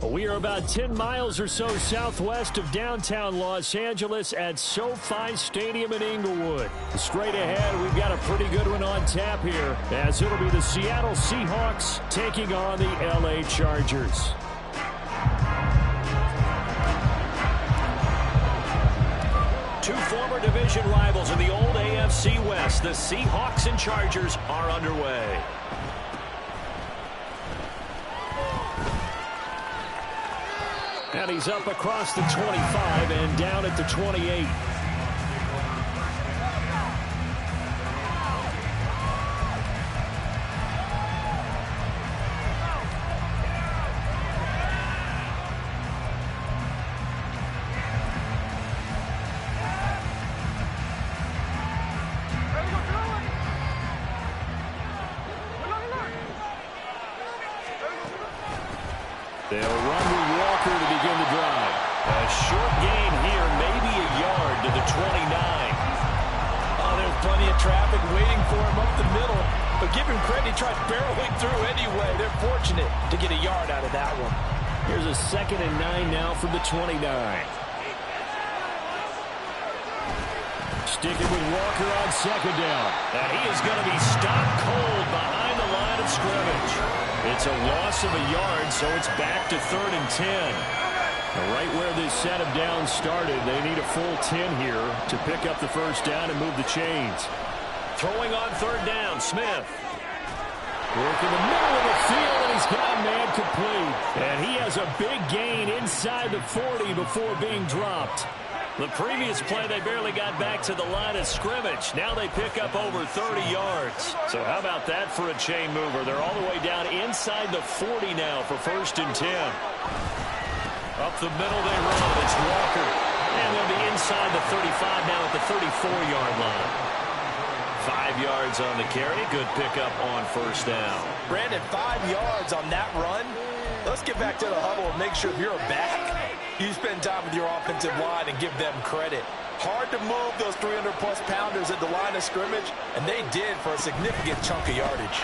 We are about 10 miles or so southwest of downtown Los Angeles at SoFi Stadium in Inglewood. Straight ahead, we've got a pretty good one on tap here, as it'll be the Seattle Seahawks taking on the LA Chargers. Two former division rivals in the old AFC West, the Seahawks and Chargers, are underway. And he's up across the 25 and down at the 28. They'll run with Walker to begin the drive. A short gain here, maybe a yard to the 29. Oh, there's plenty of traffic waiting for him up the middle. But give him credit, he tried barreling through anyway. They're fortunate to get a yard out of that one. Here's a 2nd and 9 now from the 29. Sticking with Walker on 2nd down. And he is going to be stopped cold behind the line of scrimmage. It's a loss of a yard, so it's back to 3rd and 10. Right where this set of downs started, they need a full 10 here to pick up the first down and move the chains. Throwing on 3rd down, Smith. Working the middle of the field, and he's got a man complete. And he has a big gain inside the 40 before being dropped. The previous play, they barely got back to the line of scrimmage. Now they pick up over 30 yards. So how about that for a chain mover? They're all the way down inside the 40 now for 1st and 10. Up the middle they run. It's Walker. And they'll be inside the 35 now at the 34-yard line. 5 yards on the carry. Good pickup on 1st down. Brandon, 5 yards on that run. Let's get back to the huddle and make sure if you're a back, you spend time with your offensive line and give them credit. Hard to move those 300-plus pounders at the line of scrimmage, and they did for a significant chunk of yardage.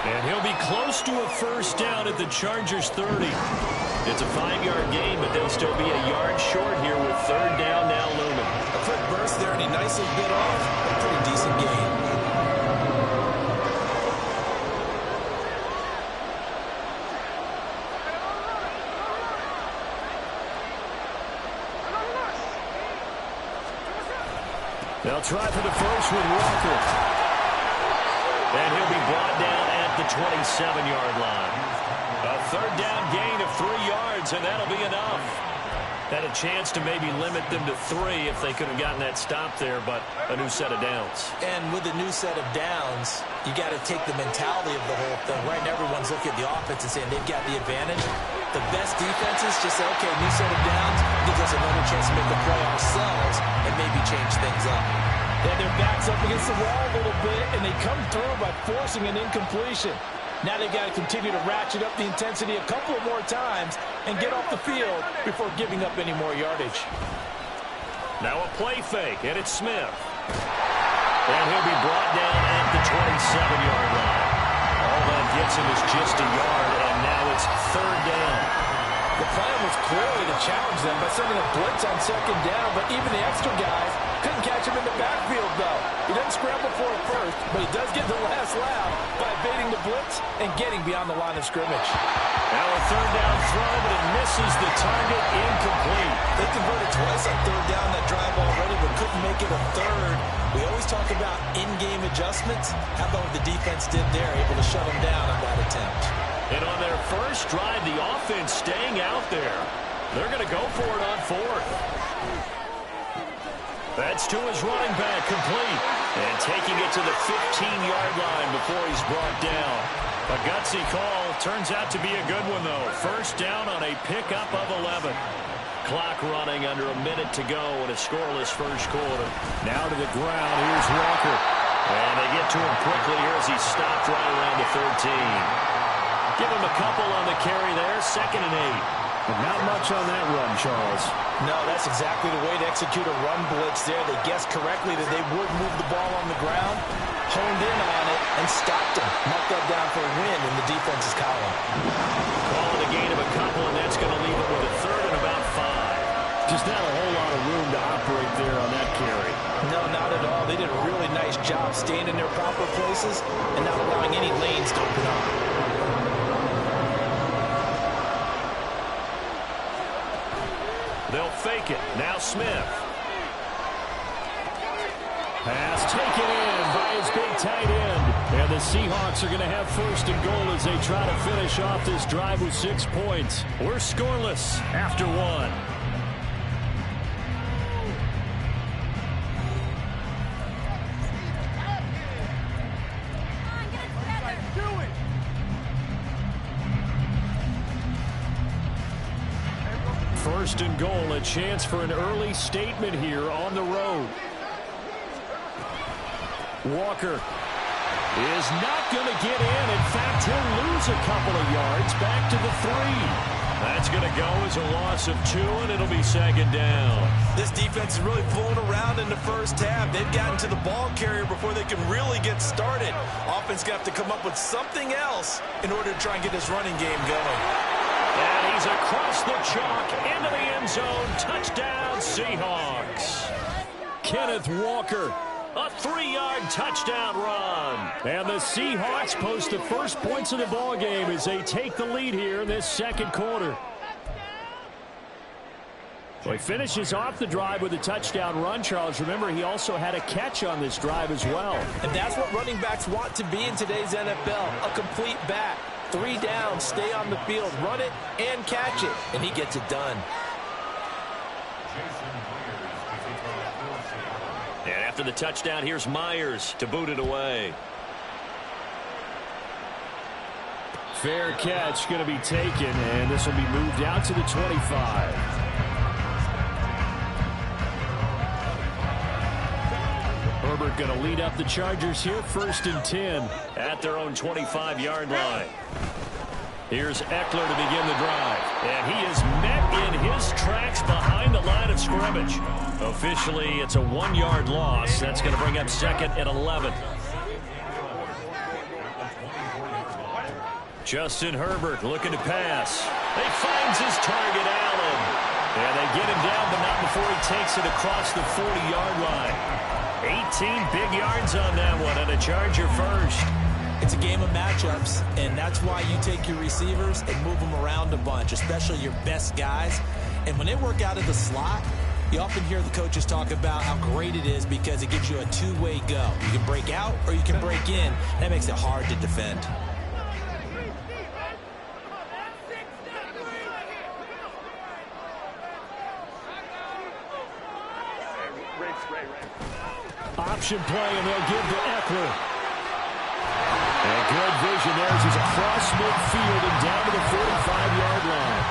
And he'll be close to a 1st down at the Chargers' 30. It's a 5-yard gain, but they'll still be a yard short here with 3rd down now looming. A quick burst there, and he nicely bit off a pretty decent gain. They'll try for the first with Walker. And he'll be brought down at the 27-yard line. A 3rd down gain of 3 yards, and that'll be enough. Had a chance to maybe limit them to 3 if they could have gotten that stop there, but a new set of downs. And with a new set of downs, you got to take the mentality of the whole thing. Right now, everyone's looking at the offense and saying they've got the advantage. The best defenses just say, okay, new set of downs gives us another chance to make the play ourselves and maybe change things up. Then their backs up against the wall a little bit, and they come through by forcing an incompletion. Now they've got to continue to ratchet up the intensity a couple of more times and get off the field before giving up any more yardage. Now a play fake, and it's Smith. And he'll be brought down at the 27-yard line. All that gets him is just a yard, and now it's 3rd down. The plan was clearly to challenge them by sending a blitz on 2nd down, but even the extra guys couldn't catch him in the backfield, though. He doesn't scramble for it first, but he does get the last laugh by evading the blitz and getting beyond the line of scrimmage. Now a 3rd down throw, but it misses the target, incomplete. They converted twice on 3rd down that drive already, but couldn't make it a 3rd. We always talk about in-game adjustments. How about what the defense did there, able to shut them down on that attempt? And on their first drive, the offense staying out there. They're going to go for it on 4th. That's to his running back, complete. And taking it to the 15-yard line before he's brought down. A gutsy call. Turns out to be a good one, though. 1st down on a pickup of 11. Clock running under a minute to go in a scoreless 1st quarter. Now to the ground. Here's Walker. And they get to him quickly here as he's stopped right around the 13. Give him a couple on the carry there. 2nd and 8. But not much on that run, Charles. No, that's exactly the way to execute a run blitz there. They guessed correctly that they would move the ball on the ground, honed in on it, and stopped him. Marked that down for a win in the defense's column. Calling the job staying in their proper places and not allowing any lanes to open up. They'll fake it. Now Smith. Pass taken in by his big tight end. And the Seahawks are going to have first and goal as they try to finish off this drive with 6 points. We're scoreless after 1. First and goal, a chance for an early statement here on the road. Walker is not going to get in. In fact, he'll lose a couple of yards back to the 3. That's going to go as a loss of 2, and it'll be second down. This defense is really pulling around in the first half. They've gotten to the ball carrier before they can really get started. Offense going to have to come up with something else in order to try and get this running game going. And he's across the chalk into the end zone. Touchdown, Seahawks. Kenneth Walker. A 3-yard touchdown run. And the Seahawks post the first points of the ball game as they take the lead here in this second quarter. So he finishes off the drive with a touchdown run, Charles. Remember, he also had a catch on this drive as well. And that's what running backs want to be in today's NFL, a complete back. 3 down, stay on the field, run it, and catch it. And he gets it done. And after the touchdown, here's Myers to boot it away. Fair catch going to be taken, and this will be moved out to the 25. Herbert going to lead up the Chargers here, 1st and 10 at their own 25-yard line. Here's Eckler to begin the drive. And he is met in his tracks behind the line of scrimmage. Officially, it's a 1-yard loss. That's going to bring up 2nd and 11. Justin Herbert looking to pass. He finds his target, Allen. And they get him down, but not before he takes it across the 40-yard line. 18 big yards on that one, and a Charger first. It's a game of matchups, and that's why you take your receivers and move them around a bunch, especially your best guys. And when they work out of the slot, you often hear the coaches talk about how great it is because it gives you a two-way go. You can break out or you can break in. That makes it hard to defend. Option play, and they'll give to Eckler. And good vision there as he's across midfield and down to the 45-yard line.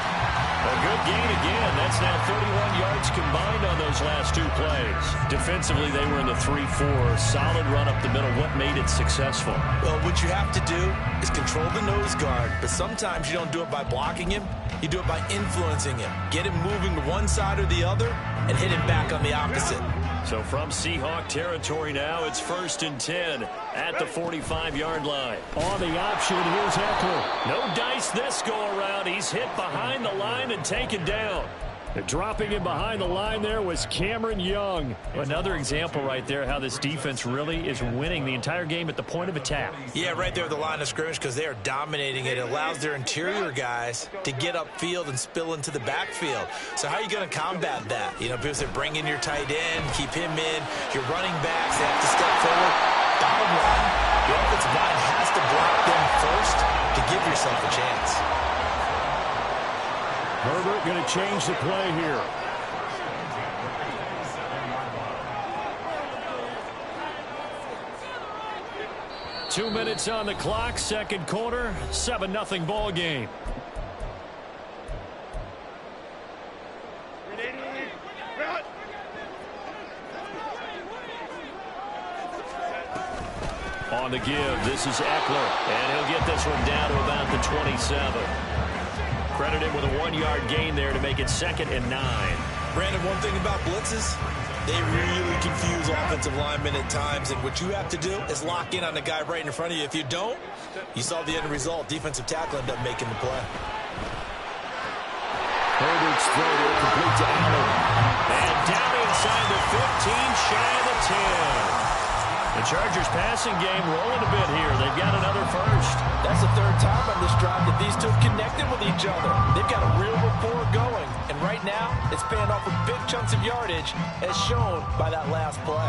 A good gain again. That's now 31 yards combined on those last 2 plays. Defensively, they were in the 3-4. Solid run up the middle. What made it successful? Well, what you have to do is control the nose guard, but sometimes you don't do it by blocking him. You do it by influencing him. Get him moving to one side or the other and hit him back on the opposite. So from Seahawk territory now, it's 1st and 10 at the 45-yard line. On the option, here's Eckler. No dice this go-around. He's hit behind the line and taken down. Dropping him behind the line there was Cameron Young. Another example right there how this defense really is winning the entire game at the point of attack. Yeah, right there at the line of scrimmage because they are dominating it. It allows their interior guys to get upfield and spill into the backfield. So how are you going to combat that? You know, because they bring in your tight end, keep him in. Your running backs, they have to step forward. Bottom line, the offensive line has to block them first to give yourself a chance. Herbert going to change the play here. Two minutes on the clock, second quarter, 7-0 ball game. On the give, this is Eckler, and he'll get this one down to about the 27. Credit him with a 1-yard gain there to make it 2nd and 9. Brandon, one thing about blitzes, they really confuse offensive linemen at times, and what you have to do is lock in on the guy right in front of you. If you don't, you saw the end result. Defensive tackle ended up making the play. Herbert's throw there complete to Allen. And down inside the 15, shy of the 10. The Chargers passing game rolling a bit here. They've got another first. That's the third time on this drive that these two have connected with each other. They've got a real rapport going. And right now, it's paying off with big chunks of yardage, as shown by that last play.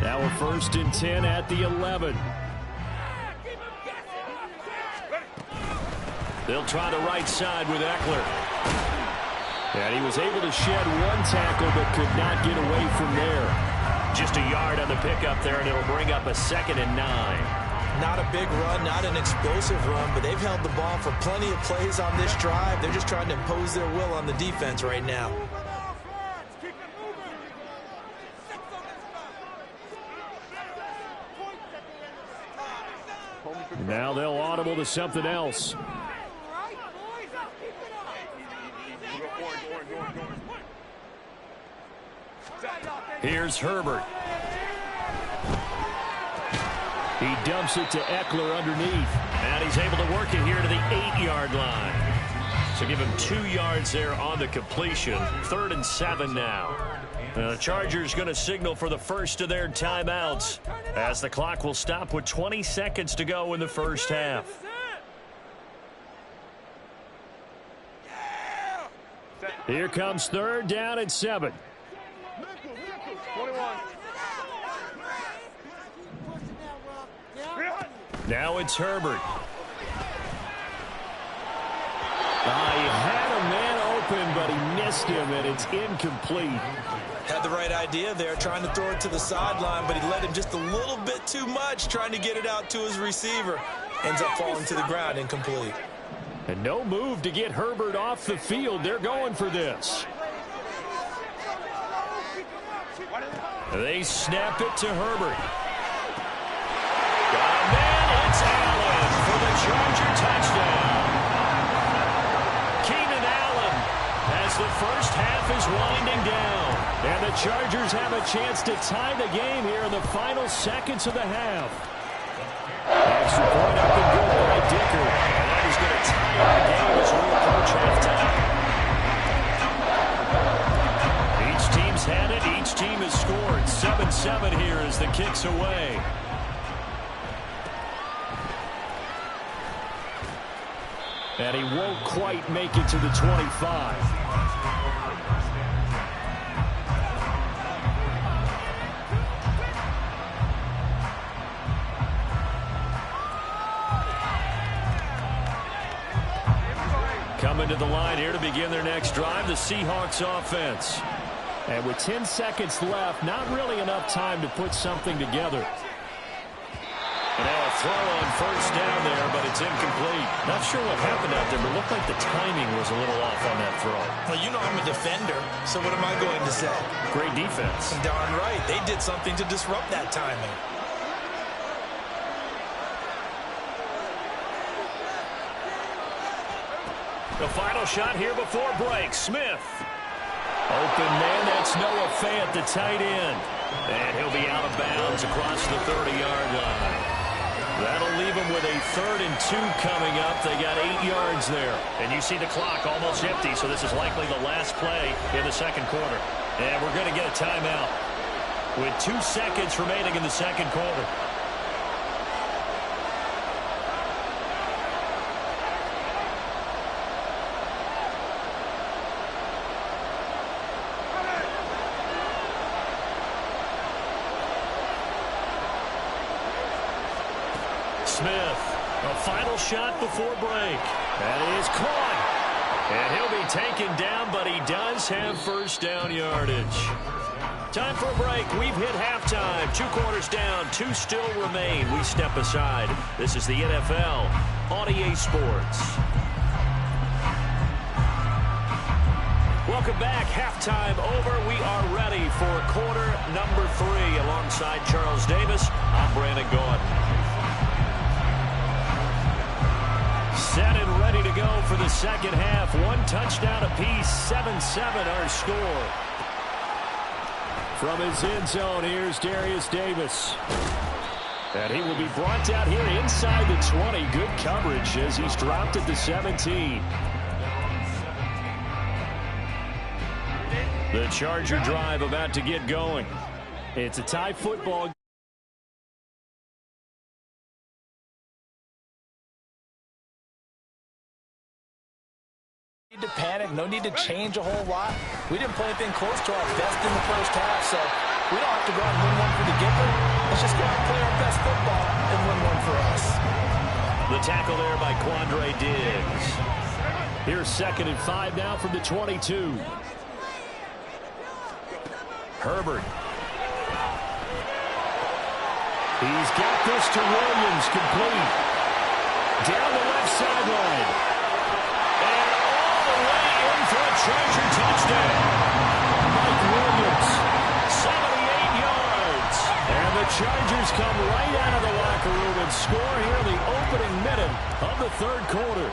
Now we're 1st and 10 at the 11. They'll try the right side with Eckler. And he was able to shed one tackle but could not get away from there. Just a yard on the pickup there, and it'll bring up a 2nd and 9. Not a big run, not an explosive run, but they've held the ball for plenty of plays on this drive. They're just trying to impose their will on the defense right now. Now they'll audible to something else. Here's Herbert. He dumps it to Eckler underneath. And he's able to work it here to the 8-yard line. So give him 2 yards there on the completion. 3rd and 7 now. The Chargers going to signal for the first of their timeouts as the clock will stop with 20 seconds to go in the first half. Here comes 3rd down and 7. 21. Now it's Herbert. He had a man open, but he missed him, and it's incomplete. Had the right idea there, trying to throw it to the sideline, but he let him just a little bit too much, trying to get it out to his receiver. Ends up falling to the ground, incomplete. And no move to get Herbert off the field. They're going for this. They snap it to Herbert. Got a man, it's Allen for the Charger touchdown. Keenan Allen as the first half is winding down. And the Chargers have a chance to tie the game here in the final seconds of the half. Extra point up and good by Dicker. And that is going to tie up the game as we approach halftime. Each team's had it. Each team has scored. 7-7 here as the kick's away. And he won't quite make it to the 25. Coming to the line here to begin their next drive, the Seahawks offense. And with 10 seconds left, not really enough time to put something together. And now a throw on first down there, but it's incomplete. Not sure what happened out there, but it looked like the timing was a little off on that throw. Well, you know I'm a defender, so what am I going to say? Great defense. Darn right. They did something to disrupt that timing. The final shot here before break. Smith. Open man, that's Noah Fant, the tight end. And he'll be out of bounds across the 30-yard line. That'll leave them with a 3rd and 2 coming up. They got 8 yards there. And you see the clock almost empty, so this is likely the last play in the second quarter. And we're going to get a timeout with 2 seconds remaining in the second quarter. Smith, a final shot before break. That is caught. And he'll be taken down, but he does have first down yardage. Time for a break. We've hit halftime. 2 quarters down, 2 still remain. We step aside. This is the NFL on EA Sports. Welcome back. Halftime over. We are ready for quarter number 3. Alongside Charles Davis, I'm Brandon Gordon. Set and ready to go for the second half. 1 touchdown apiece. 7-7 our score. From his end zone, here's Darius Davis. And he will be brought down here inside the 20. Good coverage as he's dropped at the 17. The Charger drive about to get going. It's a tie football. No need to panic. No need to change a whole lot. We didn't play anything close to our best in the first half, so we don't have to go out and win one for the giver. Let's just go out and play our best football and win one for us. The tackle there by Quandre Diggs. Here's 2nd and 5 now from the 22. Herbert. He's got this to Williams, complete. Down the left sideline. And all the way in for a Charger touchdown. Mike Williams, 78 yards. And the Chargers come right out of the locker room and score here in the opening minute of the third quarter.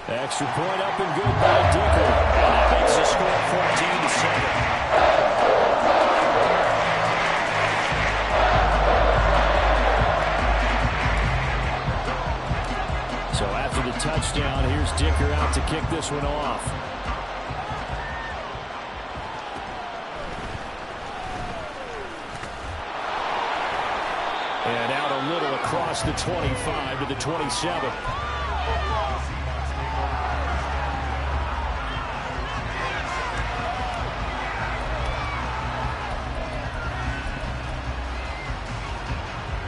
Extra point up and good by Dicker. And that makes the score 14-7. So after the touchdown, here's Dicker out to kick this one off. And out a little across the 25 to the 27.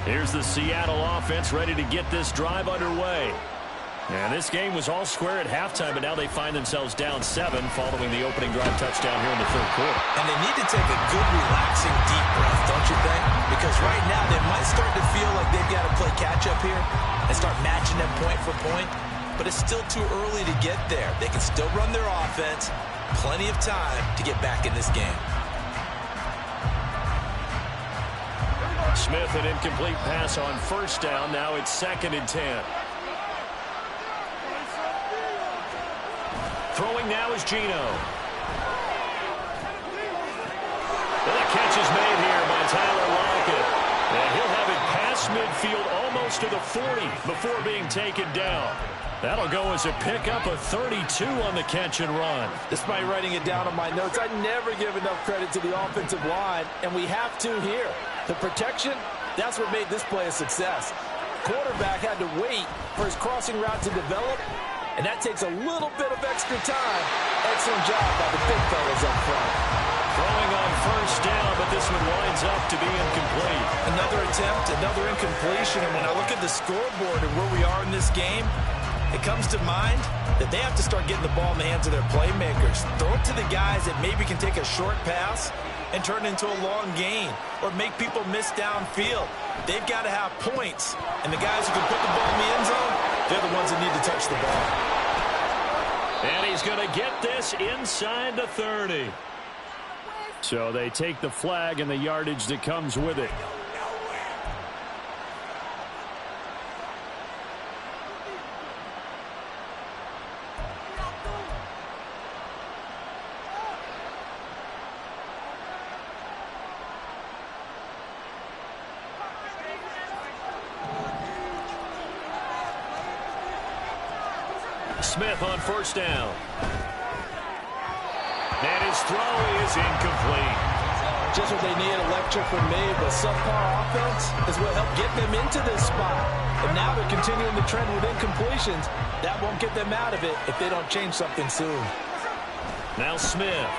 Here's the Seattle offense ready to get this drive underway. And this game was all square at halftime, but now they find themselves down 7 following the opening drive touchdown here in the third quarter. And they need to take a good, relaxing, deep breath, don't you think? Because right now they might start to feel like they've got to play catch-up here and start matching them point for point. But it's still too early to get there. They can still run their offense. Plenty of time to get back in this game. Smith, an incomplete pass on first down. Now it's 2nd and 10. Throwing now is Geno. And the catch is made here by Tyler Lockett. And he'll have it past midfield almost to the 40 before being taken down. That'll go as a pickup of 32 on the catch and run. Despite writing it down on my notes, I never give enough credit to the offensive line, and we have to here. The protection, that's what made this play a success. Quarterback had to wait for his crossing route to develop, and that takes a little bit of extra time. Excellent job by the big fellas up front. Throwing on first down, but this one winds up to be incomplete. Another attempt, another incompletion, and when I look at the scoreboard and where we are in this game, it comes to mind that they have to start getting the ball in the hands of their playmakers. Throw it to the guys that maybe can take a short pass and turn it into a long gain or make people miss downfield. They've got to have points, and the guys who can put the ball in the end zone, they're the ones that need to touch the ball. And he's going to get this inside the 30. So they take the flag and the yardage that comes with it. Smith on first down. And his throw is incomplete. Just what they need, a lecture from me, but subpar offense is what helped get them into this spot. And now they're continuing the trend with incompletions. That won't get them out of it if they don't change something soon. Now Smith.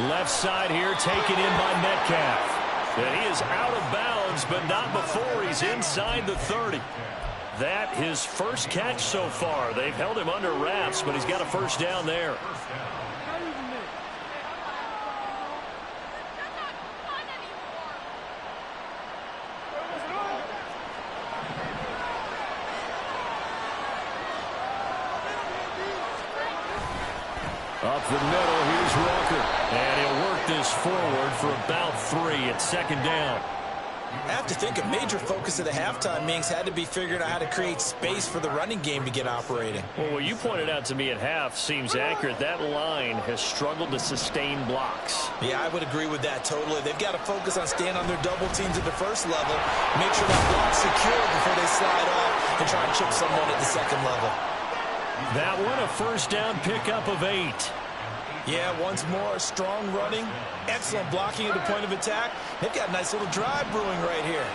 Left side here taken in by Metcalf. And he is out of bounds, but not before he's inside the 30. That his first catch so far. They've held him under wraps, but he's got a first down there. Up the middle, here's Walker. And he'll work this forward for about 3 at 2nd down. I have to think a major focus of the halftime meetings had to be figuring out how to create space for the running game to get operating. Well, what you pointed out to me at half seems accurate. That line has struggled to sustain blocks. Yeah, I would agree with that totally. They've got to focus on staying on their double teams at the first level, make sure that block's secure before they slide off and try and chip someone at the second level. That one a first down pickup of 8. Yeah, once more, strong running, excellent blocking at the point of attack. They've got a nice little drive brewing right here.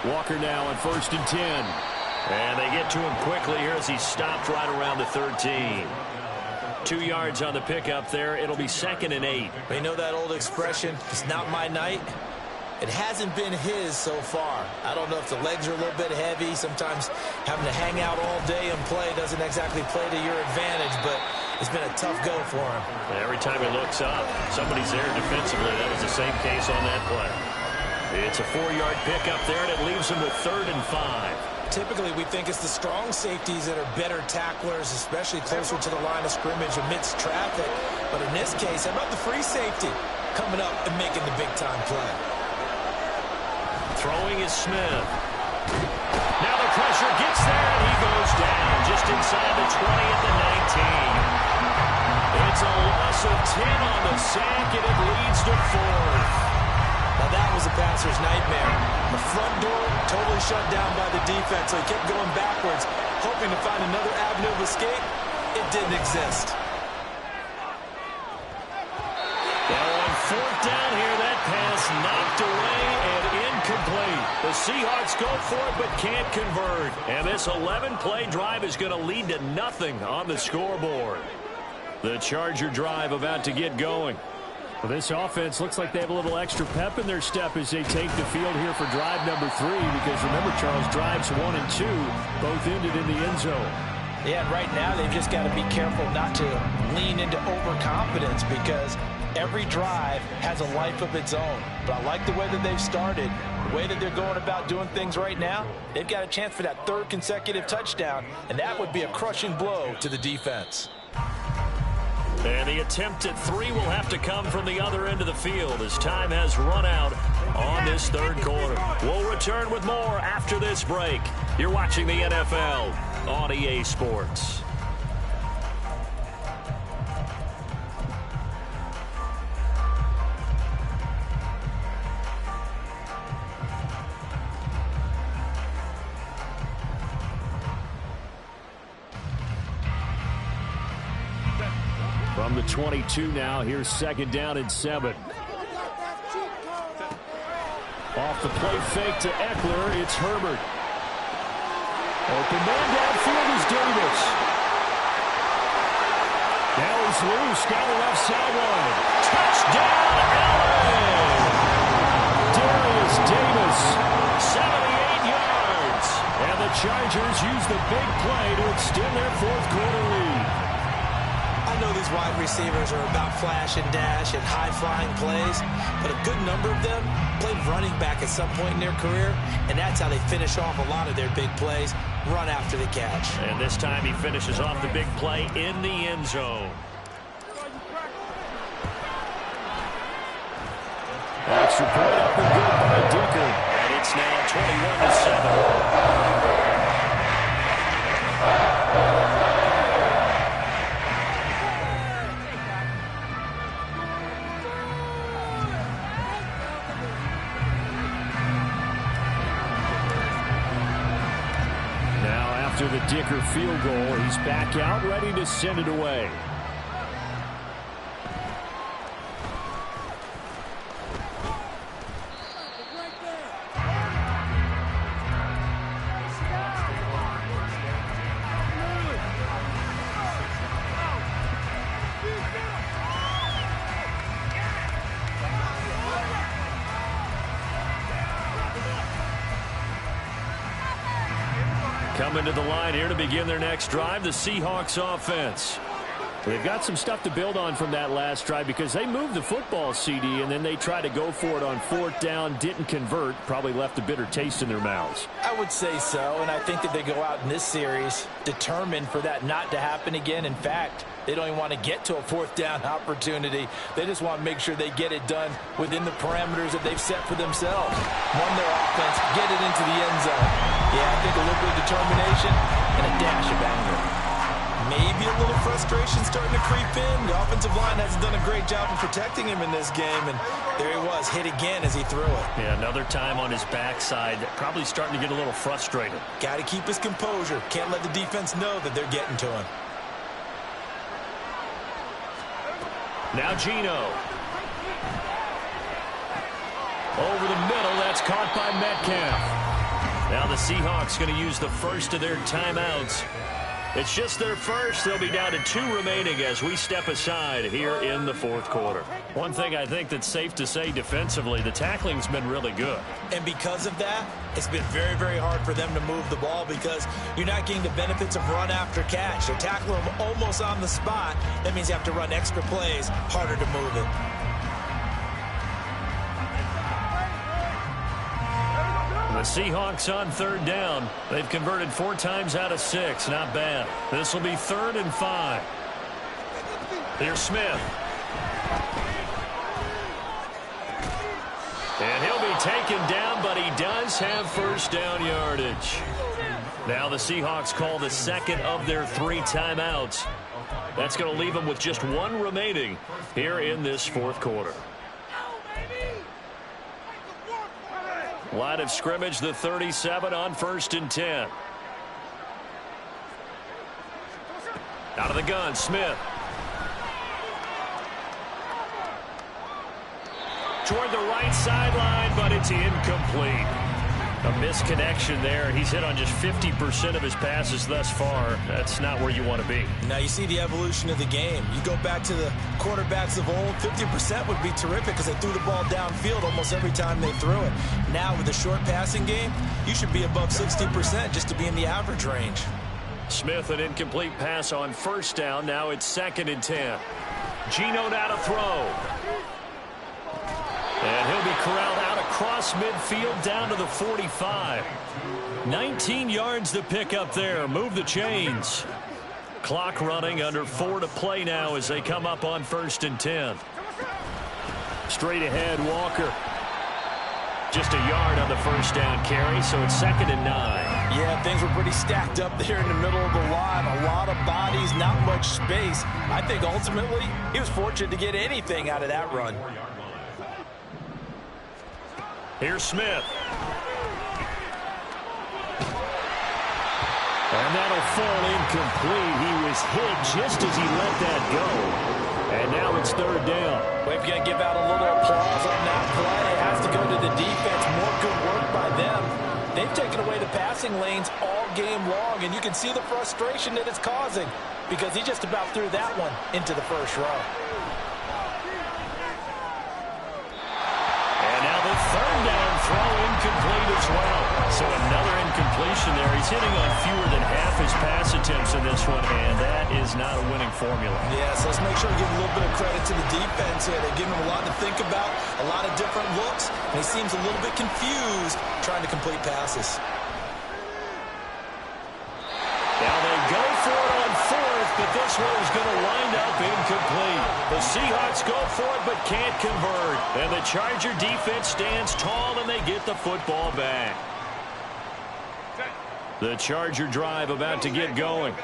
Walker now on 1st and 10. And they get to him quickly here as he stopped right around the 13. 2 yards on the pickup there. It'll be 2nd and 8. You know that old expression, it's not my night? It hasn't been his so far. I don't know if the legs are a little bit heavy. Sometimes having to hang out all day and play doesn't exactly play to your advantage, but it's been a tough go for him. Every time he looks up, somebody's there defensively. That was the same case on that play. It's a 4-yard pickup there, and it leaves him with 3rd and 5. Typically, we think it's the strong safeties that are better tacklers, especially closer to the line of scrimmage amidst traffic. But in this case, how about the free safety coming up and making the big-time play? Throwing is Smith. Now the pressure gets there, and he goes down just inside the 20 at the 19. It's a loss of 10 on the sack, and it leads to 4th. Now that was a passer's nightmare. The front door totally shut down by the defense, so he kept going backwards, hoping to find another avenue of escape. It didn't exist. Now on 4th down here, that pass knocked away and incomplete. The Seahawks go for it but can't convert. And this 11-play drive is going to lead to nothing on the scoreboard. The Charger drive about to get going. Well, this offense looks like they have a little extra pep in their step as they take the field here for drive number 3, because remember, Charles, drives 1 and 2 both ended in the end zone. Yeah, and right now they've just got to be careful not to lean into overconfidence, because every drive has a life of its own. But I like the way that they've started, the way that they're going about doing things right now. They've got a chance for that 3rd consecutive touchdown, and that would be a crushing blow to the defense. And the attempt at 3 will have to come from the other end of the field as time has run out on this 3rd quarter. We'll return with more after this break. You're watching the NFL on EA Sports. From the 22 now, here's 2nd down and 7. Off the play fake to Eckler, it's Herbert. Open man downfield is Davis. Now he's loose, down the left sideline. Touchdown, Allen! Darius Davis, 78 yards. And the Chargers use the big play to extend their 4th quarter lead. I know these wide receivers are about flash and dash and high-flying plays, but a good number of them played running back at some point in their career, and that's how they finish off a lot of their big plays, run after the catch. And this time he finishes off the big play in the end zone. Extra point up and good by Dicker. And it's now 21-7. After the Dicker field goal, he's back out, ready to send it away. Coming to the line here to begin their next drive, the Seahawks offense. They've got some stuff to build on from that last drive because they moved the football, CD, and then they tried to go for it on 4th down, didn't convert, probably left a bitter taste in their mouths. I would say so, and I think that they go out in this series determined for that not to happen again. In fact, they don't even want to get to a 4th down opportunity. They just want to make sure they get it done within the parameters that they've set for themselves. Run their offense, get it into the end zone. Yeah, I think a little bit of determination and a dash of anger. Maybe a little frustration starting to creep in. The offensive line hasn't done a great job of protecting him in this game, and there he was, hit again as he threw it. Yeah, another time on his backside, probably starting to get a little frustrated. Got to keep his composure. Can't let the defense know that they're getting to him. Now Geno. Over the middle, that's caught by Metcalf. Now the Seahawks going to use the first of their timeouts. It's just their first. They'll be down to 2 remaining as we step aside here in the fourth quarter. One thing I think that's safe to say defensively, the tackling's been really good. And because of that, it's been very, very hard for them to move the ball because you're not getting the benefits of run after catch. They're tackling them almost on the spot. That means you have to run extra plays, harder to move it. The Seahawks on 3rd down. They've converted 4 times out of 6. Not bad. This will be 3rd and 5. Here's Smith. And he'll be taken down, but he does have first down yardage. Now the Seahawks call the second of their 3 timeouts. That's going to leave them with just 1 remaining here in this fourth quarter. Line of scrimmage, the 37 on 1st and 10. Out of the gun, Smith. Toward the right sideline, but it's incomplete. A misconnection there. He's hit on just 50% of his passes thus far. That's not where you want to be. Now you see the evolution of the game. You go back to the quarterbacks of old, 50% would be terrific because they threw the ball downfield almost every time they threw it. Now with the short passing game, you should be above 60% just to be in the average range. Smith, an incomplete pass on 1st down. Now it's 2nd and 10. Geno now to throw. And he'll be corralled out across midfield down to the 45. 19 yards to pick up there. Move the chains. Clock running, under 4 to play now as they come up on 1st and 10. Straight ahead, Walker. Just a yard on the 1st down carry, so it's 2nd and 9. Yeah, things were pretty stacked up there in the middle of the line. A lot of bodies, not much space. I think ultimately he was fortunate to get anything out of that run. Here's Smith. And that'll fall incomplete. He was hit just as he let that go. And now it's 3rd down. We've got to give out a little applause on that play. It has to go to the defense. More good work by them. They've taken away the passing lanes all game long, and you can see the frustration that it's causing because he just about threw that one into the first row. And now the 3rd down throw incomplete as well. So another incompletion there. He's hitting on fewer than half his pass attempts in this one, and that is not a winning formula. Yeah, so let's make sure we give a little bit of credit to the defense here. They're giving him a lot to think about, a lot of different looks, and he seems a little bit confused trying to complete passes. Now they go for it on 4th, but this one is going to wind up incomplete. The Seahawks go for it but can't convert. And the Charger defense stands tall and they get the football back. The Charger drive about to get going.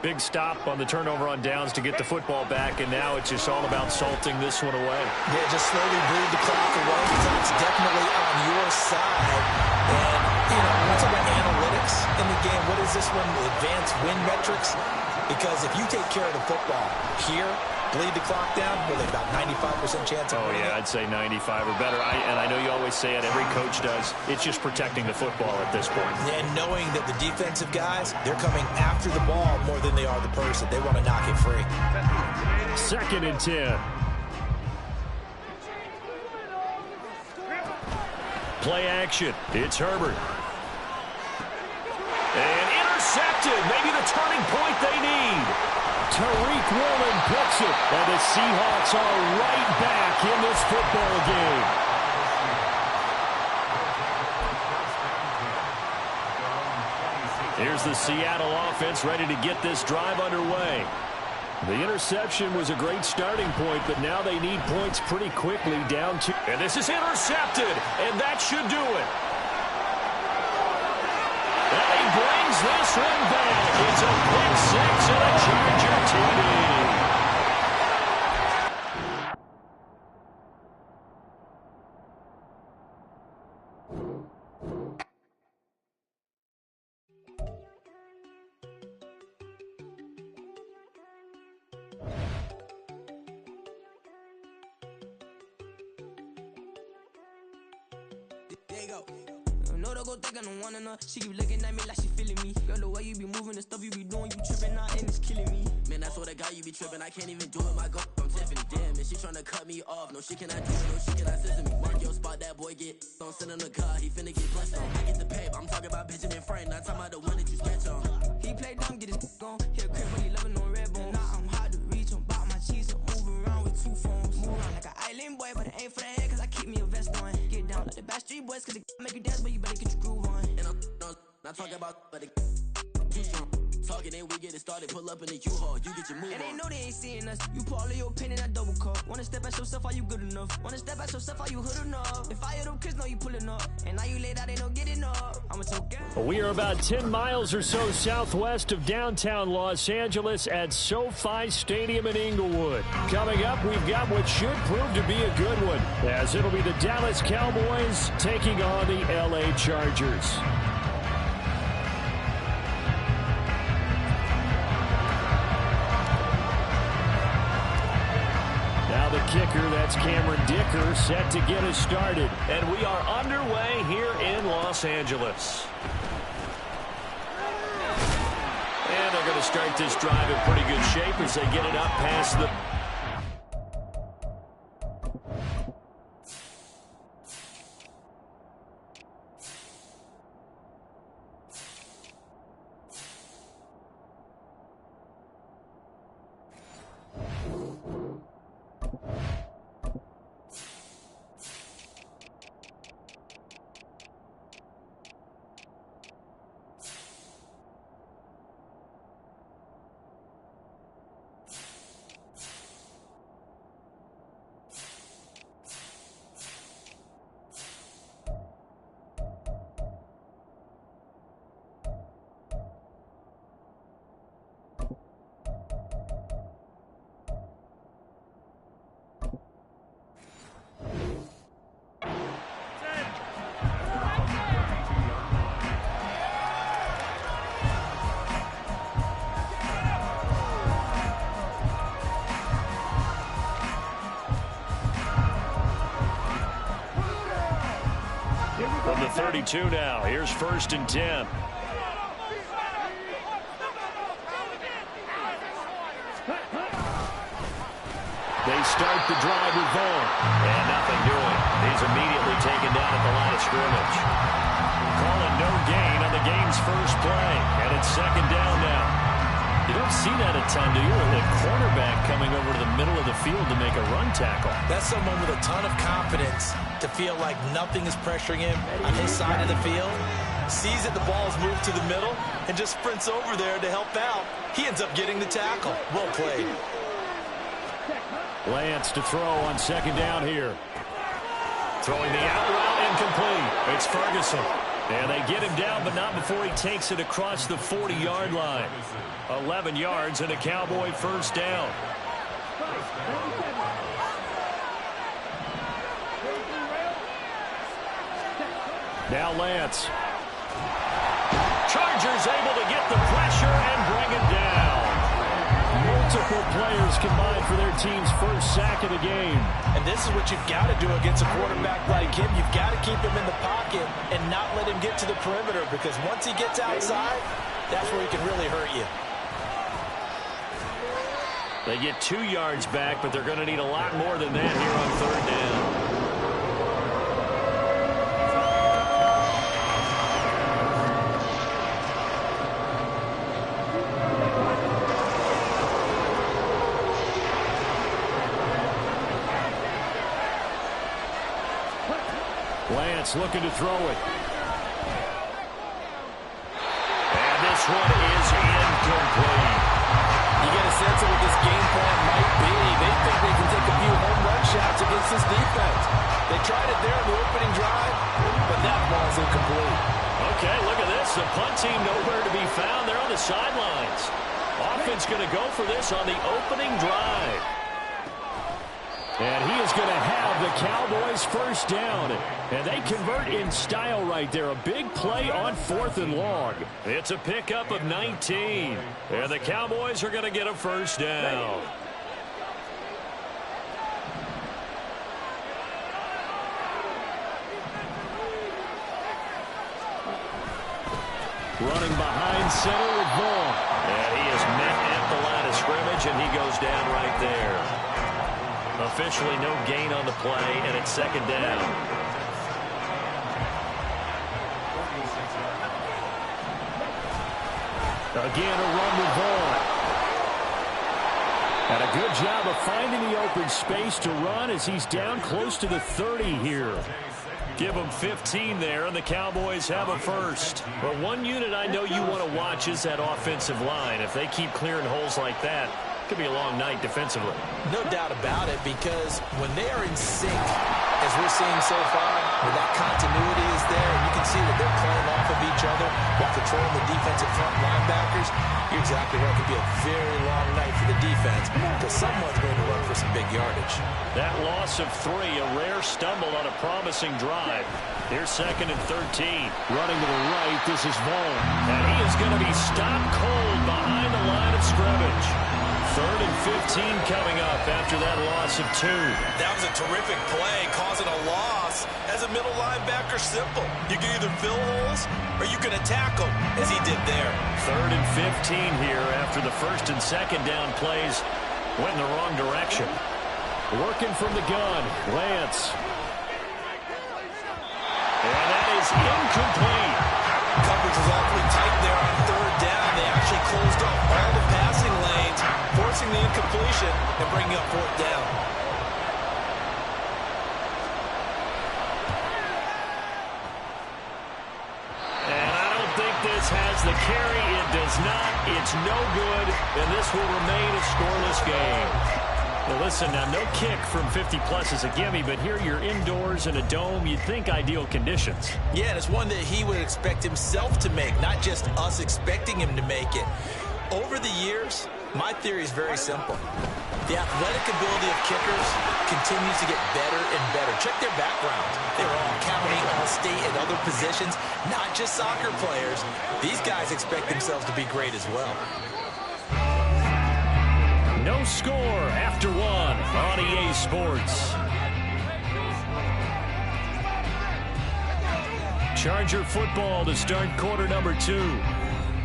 Big stop on the turnover on downs to get the football back, and now it's just all about salting this one away. Yeah, just slowly bleed the clock away. The clock's definitely on your side. And, you know, when we talk about analytics in the game, what is this one? Advanced win metrics? Because if you take care of the football here, bleed the clock down, really about 95% chance of winning. Oh, yeah, I'd say 95 or better. And I know you always say it, every coach does. It's just protecting the football at this point. And knowing that the defensive guys, they're coming after the ball more than they are the person. They want to knock it free. 2nd and 10. Play action. It's Herbert. And intercepted. Maybe the turning point they need. Tariq Woolen picks it. And the Seahawks are right back in this football game. Here's the Seattle offense ready to get this drive underway. The interception was a great starting point, but now they need points pretty quickly down to... And this is intercepted, and that should do it. And they brings this one back. It's a pick six and a Charger TD. There you go. No, don't go think I don't wanna know. She keep looking at me like she feeling me. Girl, the way you be moving, the stuff you be doing, you tripping out and it's killing me. Man, that's what I got, you be tripping. I can't even do it, my girl. I'm Tiffany, damn, and she tryna cut me off. No, she cannot do it, no, she cannot scissor me. Mark your spot, that boy get. Don't send him the car, he finna get blessed on. I get the pay, but I'm talking about Benjamin Frank, not talking about the one that you sketch on. He play dumb, get his gone. Hit a crib, but he loving on red bone. Nah, I'm hard to reach, I'm about my cheese, I'm moving around with two phones. Move around like an island boy, but it ain't for the head, cause I keep me a vest on. Get down like the Backstreet Boys, cause it make you dance, but you better get your groove on. And I'm not talking about, but it too strong. Talking, then we get it started, pull up in the U-Haul, you get your move on. And they know they ain't seeing us, you pull all of your pen in that double cup. Wanna step at yourself, are you good enough? Wanna step at yourself, are you hood enough? If I hear them kids, know you pulling up. And now you laid out, they don't get enough. I'm a token. We are about 10 miles or so southwest of downtown Los Angeles at SoFi Stadium in Inglewood. Coming up, we've got what should prove to be a good one, as it'll be the Dallas Cowboys taking on the LA Chargers. Now the kicker, that's Cameron Dicker, set to get us started. And we are underway here in Los Angeles. And they're going to start this drive in pretty good shape as they get it up past the... From the 32 now, here's 1st and 10. They start the drive with Vaughn. And nothing doing. He's immediately taken down at the line of scrimmage. Calling no gain on the game's first play. And it's 2nd down now. You don't see that a ton, do you? The cornerback coming over to the middle of the field to make a run tackle. That's someone with a ton of confidence to feel like nothing is pressuring him on his side of the field. Sees that the ball is moved to the middle and just sprints over there to help out. He ends up getting the tackle. Well played. Lance to throw on 2nd down here. Throwing the out route incomplete. It's Ferguson. And they get him down, but not before he takes it across the 40-yard line. 11 yards and a Cowboy 1st down. Now Lance. Chargers able to get the pressure and bring it down. Multiple players combined for their team's first sack of the game. And this is what you've got to do against a quarterback like him. You've got to keep him in the pocket and not let him get to the perimeter, because once he gets outside, that's where he can really hurt you. They get 2 yards back, but they're going to need a lot more than that here on 3rd down. Lance looking to throw it. And this one is incomplete. You get a sense of what this game plan might be. They think they can take a few home run shots against this defense. They tried it there in the opening drive, but that ball's incomplete. Okay, look at this. It's the punt team nowhere to be found. They're on the sidelines. Offense going to go for this on the opening drive. And he is going to have the Cowboys first down. And they convert in style right there. A big play on 4th and long. It's a pickup of 19. And the Cowboys are going to get a first down. Running behind center with Vaughn. And he is met at the line of scrimmage, and he goes down right there. Officially no gain on the play, and it's second down. Again, a run with Vaughn. And a good job of finding the open space to run as he's down close to the 30 here. Give them 15 there, and the Cowboys have a first. But one unit I know you want to watch is that offensive line. If they keep clearing holes like that, it could be a long night defensively. No doubt about it, because when they are in sync, as we're seeing so far, where that continuity is there, and you can see that they're playing off of each other while controlling the defensive front linebackers, you're exactly right. It could be a very long night for the defense because someone's going to run for some big yardage. That loss of 3, a rare stumble on a promising drive. Here's 2nd and 13. Running to the right, this is Vaughn. And he is going to be stopped cold behind the line of scrimmage. 3rd and 15 coming up after that loss of 2. That was a terrific play, causing a loss. As a middle linebacker, simple. You can either fill holes or you can attack them, as he did there. 3rd and 15 here after the 1st and 2nd down plays went in the wrong direction. Working from the gun, Lance. And that is incomplete. Coverage was awfully tight there on 3rd down. They actually closed off all the passing lanes, forcing the incompletion and bringing up 4th down. And I don't think this has the carry. It does not. It's no good. And this will remain a scoreless game. Well, listen, now no kick from 50-plus is a gimme, but here you're indoors in a dome. You'd think ideal conditions. Yeah, and it's one that he would expect himself to make, not just us expecting him to make it. Over the years, my theory is very simple. The athletic ability of kickers continues to get better and better. Check their backgrounds. They were all county, all-state, and other positions, not just soccer players. These guys expect themselves to be great as well. No score after 1 on EA Sports. Charger football to start quarter number 2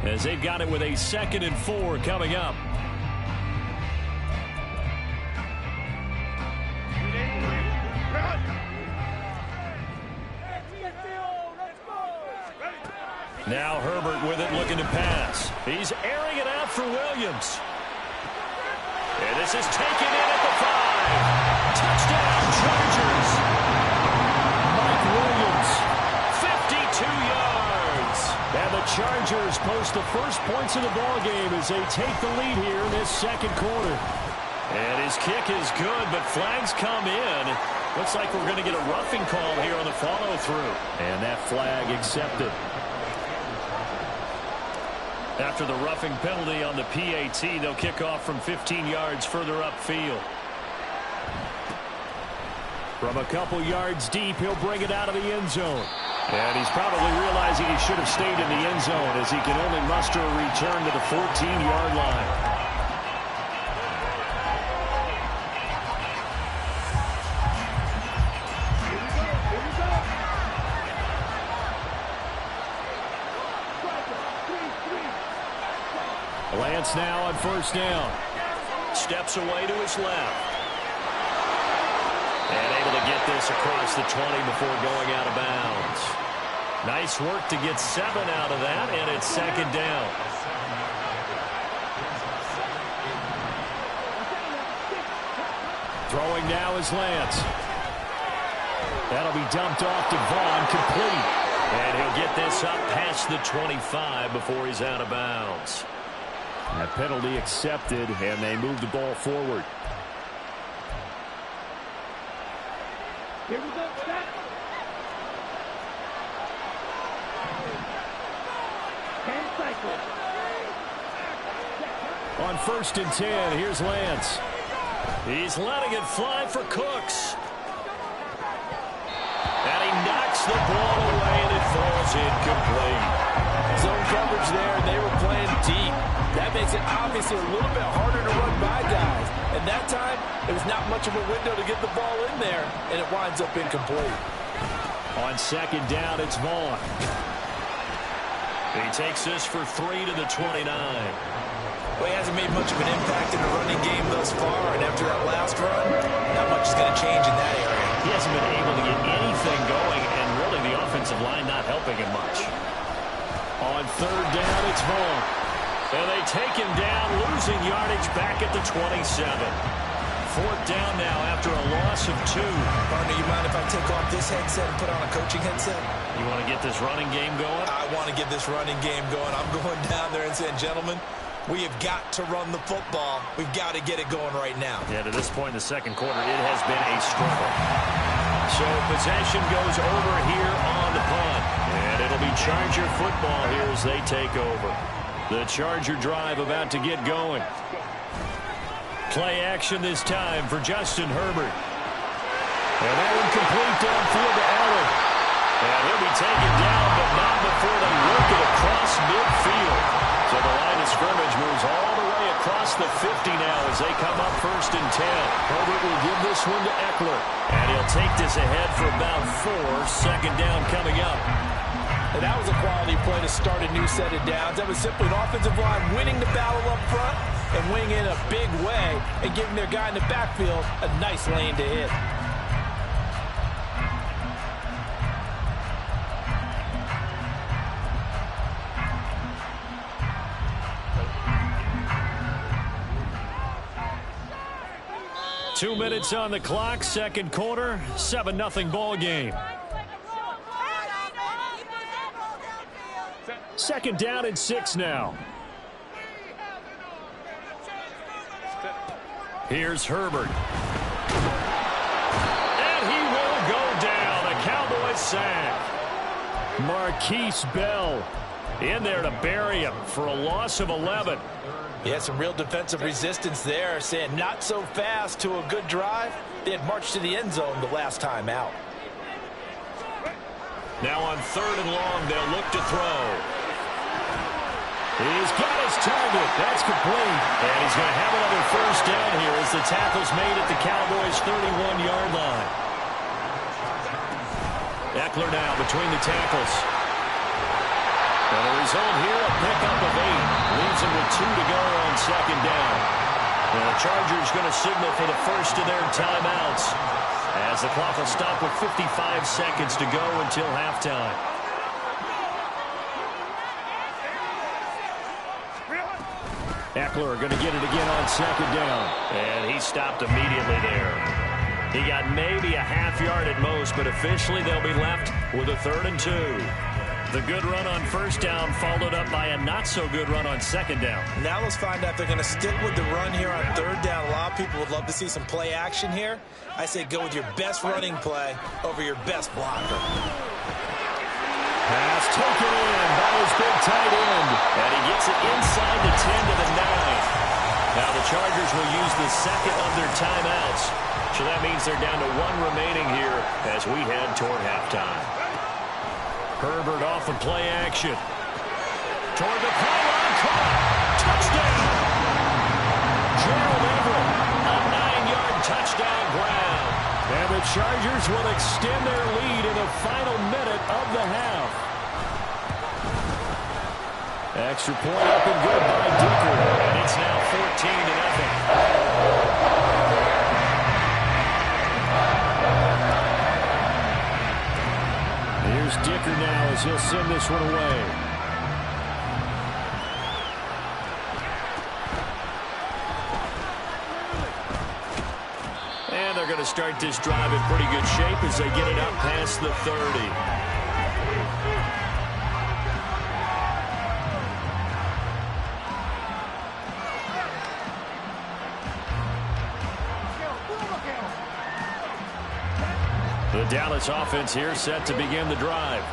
as they've got it with a 2nd and 4 coming up. Now Herbert with it, looking to pass. He's airing it out for Williams. And this is taken in at the 5. Touchdown, Chargers. Mike Williams, 52 yards. And the Chargers post the first points of the ballgame as they take the lead here in this 2nd quarter. And his kick is good, but flags come in. Looks like we're going to get a roughing call here on the follow-through. And that flag accepted. After the roughing penalty on the PAT, they'll kick off from 15 yards further upfield. From a couple yards deep, he'll bring it out of the end zone. And he's probably realizing he should have stayed in the end zone as he can only muster a return to the 14-yard line. Lance now on 1st down. Steps away to his left. And able to get this across the 20 before going out of bounds. Nice work to get 7 out of that, and it's 2nd down. Throwing now is Lance. That'll be dumped off to Vaughn, complete. And he'll get this up past the 25 before he's out of bounds. That penalty accepted, and they move the ball forward. Here we go, On 1st and 10, here's Lance. He's letting it fly for Cooks. And he knocks the ball away, and it falls incomplete. Zone coverage there, and they were playing deep. That makes it obviously a little bit harder to run by guys. And that time, it was not much of a window to get the ball in there, and it winds up incomplete. On 2nd down, it's Vaughn. He takes this for 3 to the 29. Well, he hasn't made much of an impact in the running game thus far, and after that last run, not much is going to change in that area. He hasn't been able to get anything going, and really the offensive line not helping him much. On 3rd down, it's Vaughn. And they take him down, losing yardage back at the 27. 4th down now after a loss of 2. Partner, you mind if I take off this headset and put on a coaching headset? You want to get this running game going? I want to get this running game going. I'm going down there and saying, gentlemen, we have got to run the football. We've got to get it going right now. Yeah, to this point in the 2nd quarter, it has been a struggle. So possession goes over here on the punt. And it'll be Charger football here as they take over. The Charger drive about to get going. Play action this time for Justin Herbert. And that one complete downfield to Allen. And he'll be taken down, but not before they work it across midfield. So the line of scrimmage moves all the way across the 50 now as they come up 1st and 10. Herbert will give this one to Eckler. And he'll take this ahead for about 4. 2nd down coming up. And that was a quality play to start a new set of downs. That was simply an offensive line winning the battle up front and winning in a big way and giving their guy in the backfield a nice lane to hit. Two minutes on the clock, 2nd quarter, 7-0 ball game. 2nd down and 6 now. Here's Herbert. And he will go down. A Cowboys sack. Marquise Bell in there to bury him for a loss of 11. Yeah, some real defensive resistance there, saying not so fast to a good drive. They had marched to the end zone the last time out. Now on 3rd and long, they'll look to throw. He's got his target. That's complete. And he's going to have another 1st down here as the tackle's made at the Cowboys' 31-yard line. Eckler now between the tackles. And the result here, a pickup of 8. Leaves him with 2 to go on 2nd down. And the Chargers going to signal for the first of their timeouts as the clock will stop with 55 seconds to go until halftime. Eckler going to get it again on 2nd down. And he stopped immediately there. He got maybe a half yard at most, but officially they'll be left with a 3rd and 2. The good run on 1st down followed up by a not-so-good run on 2nd down. Now let's find out if they're going to stick with the run here on 3rd down. A lot of people would love to see some play action here. I say go with your best running play over your best blocker. Pass taken in by his big tight end. And he gets it inside the 10 to the 9. Now the Chargers will use the 2nd of their timeouts. So that means they're down to 1 remaining here as we head toward halftime. Herbert off of play action. Toward the pylon, caught. Touchdown! Gerald Everett, a 9-yard touchdown ground. And the Chargers will extend their lead in the final minute of the half. Extra point up and good by Dicker. And it's now 14-0. Here's Dicker now as he'll send this one away. And they're going to start this drive in pretty good shape as they get it up past the 30. The Dallas offense here set to begin the drive.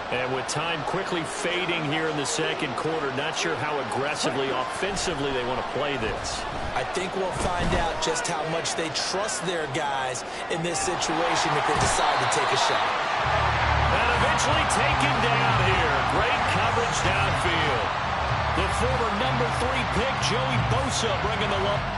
And with time quickly fading here in the second quarter, not sure how aggressively, offensively they want to play this. I think we'll find out just how much they trust their guys in this situation if they decide to take a shot. And eventually taken down here. Great coverage downfield. The former number 3 pick, Joey Bosa, bringing the lump.